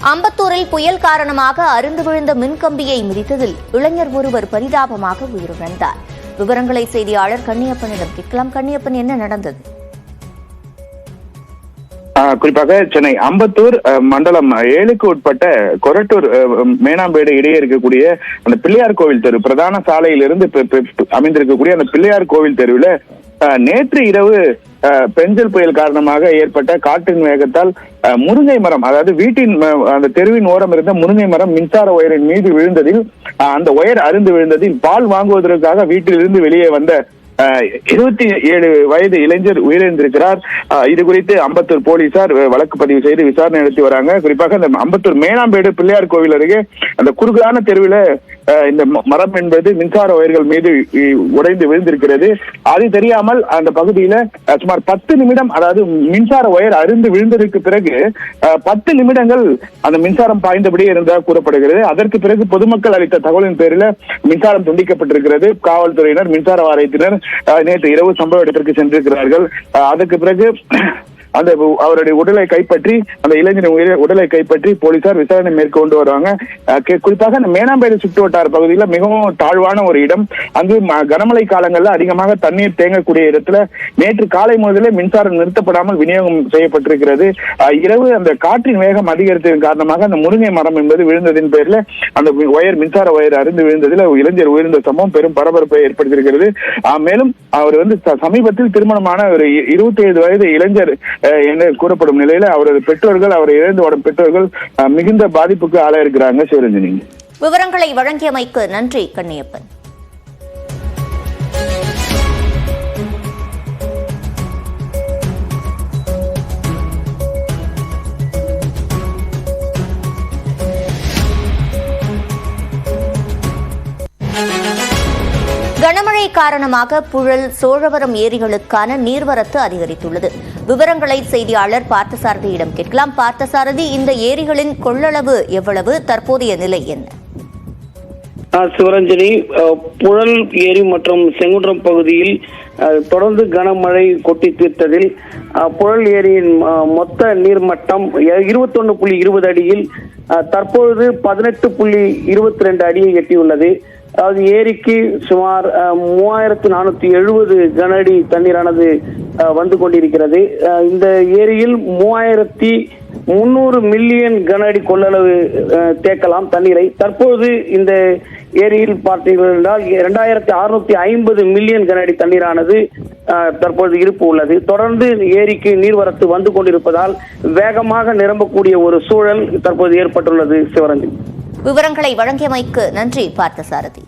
அம்பத்தூரில் புயல் காரணமாக அறுந்து விழுந்த மின்கம்பியை மிதித்ததில் இளைஞர் ஒருவர் பரிதாபமாக உயிரிழந்தார். விவரங்களை செய்தியாளர் கண்ணியப்பனிடம் கேட்கலாம். கண்ணியப்பன், என்ன நடந்தது? குறிப்பாக சென்னை அம்பத்தூர் மண்டலம் 7க்கு உட்பட்ட கொரட்டூர் மேனாம்பேடு இடையே இருக்கக்கூடிய அந்த பிள்ளையார் கோவில் தெரு, பிரதான சாலையிலிருந்து அமைந்திருக்கக்கூடிய அந்த பிள்ளையார் கோவில் தெருவில் நேற்று இரவு பெஞ்சல் புயல் காரணமாக ஏற்பட்ட காற்றின் வேகத்தால் முருங்கை மரம், அதாவது வீட்டின் அந்த தெருவின் ஓரம் இருந்த முருங்கை மரம் மின்சார ஒயரின் மீது விழுந்ததில் அந்த ஒயர் அருந்து விழுந்ததில் பால் வாங்குவதற்காக வீட்டிலிருந்து வெளியே வந்த 27 வயது இளைஞர் உயிரிழந்திருக்கிறார். இது குறித்து அம்பத்தூர் போலீசார் வழக்கு பதிவு செய்து விசாரணை நடத்தி வராங்க. குறிப்பாக இந்த அம்பத்தூர் மேனாம்பேடு பிள்ளையார் கோவில் அருகே அந்த குறுகலான தெருவில் இந்த மரம் என்பது மின்சார ஒயர்கள் மீது உடைந்து விழுந்திருக்கிறது. அது தெரியாமல் அந்த பகுதியில சுமார் 10 நிமிடம், அதாவது மின்சார ஒயர் அருந்து விழுந்ததற்கு பிறகு 10 நிமிடங்கள் அந்த மின்சாரம் பாய்ந்தபடியே இருந்ததாக கூறப்படுகிறது. அதற்கு பிறகு பொதுமக்கள் அளித்த தகவலின் பேரில் மின்சாரம் துண்டிக்கப்பட்டிருக்கிறது. காவல்துறையினர், மின்சார வாரியத்தினர் நேற்று இரவு சம்பவ இடத்திற்கு சென்றிருக்கிறார்கள். அதற்கு பிறகு அந்த அவருடைய உடலை கைப்பற்றி, அந்த இளைஞரின் உடலை கைப்பற்றி போலீசார் விசாரணை மேற்கொண்டு வருவாங்க. குறிப்பாக அந்த மேனாம்பேடு சுற்று வட்டார பகுதியில் மிகவும் தாழ்வான ஒரு இடம். அங்கு கனமழை காலங்களில் அதிகமாக தண்ணீர் தேங்கக்கூடிய இடத்துல நேற்று காலை முதலே மின்சாரம் நிறுத்தப்படாமல் விநியோகம் செய்யப்பட்டிருக்கிறது. இரவு அந்த காற்றின் வேகம் அதிகரித்ததன் காரணமாக அந்த முருங்கை மரம் என்பது விழுந்ததின் பேரில் அந்த ஒயர், மின்சார ஒயர் அருந்து விழுந்ததில் இளைஞர் உயிர்ந்த சம்பவம் பெரும் பரபரப்பை ஏற்படுத்தியிருக்கிறது. மேலும் அவர் சமீபத்தில் திருமணமான ஒரு 27 வயது இளைஞர் என்று கூறப்படும் நிலையில அவரது பெற்றோர்கள், அவரை இழந்து வரும் பெற்றோர்கள் மிகுந்த பாதிப்புக்கு ஆளாயிருக்கிறாங்க. சிவரஞ்சனி, விவரங்களை வழங்கியமைக்கு நன்றி கண்ணியப்பன். கனமழை காரணமாக புழல், சோழவரம் ஏரிகளுக்கான நீர்வரத்து அதிகரித்துள்ளது. விவரங்களை செய்தியாளர் பார்த்தசாரதியிடம் கேட்கலாம். பார்த்தசாரதி, இந்த ஏரிகளின் கொள்ளளவு எவ்வளவு? தற்போதைய நிலை என்ன? சிவரஞ்சனி, புழல் ஏரி மற்றும் செங்குன்றம் பகுதியில் தொடர்ந்து கனமழை கொட்டி தீர்த்ததில் புழல் ஏரியின் மொத்த நீர்மட்டம் 21.20 அடியில் தற்பொழுது 18.22 அடியை எட்டியுள்ளது. அதாவது ஏரிக்கு சுமார் 3470 கன அடி தண்ணீரானது வந்து கொண்டிருக்கிறது. இந்த ஏரியில் 3300 மில்லியன் கன அடி கொள்ளளவு தேக்கலாம் தண்ணீரை. தற்போது இந்த ஏரியில் பார்த்தீர்கள் என்றால் 2650 மில்லியன் கன அடி தண்ணீரானது தற்போது இருப்பு உள்ளது. தொடர்ந்து ஏரிக்கு நீர்வரத்து வந்து கொண்டிருப்பதால் வேகமாக நிரம்பக்கூடிய ஒரு சூழல் தற்போது ஏற்பட்டுள்ளது. சிவரஞ்சன், விவரங்களை வழங்கியமைக்கு நன்றி பார்த்தசாரதி.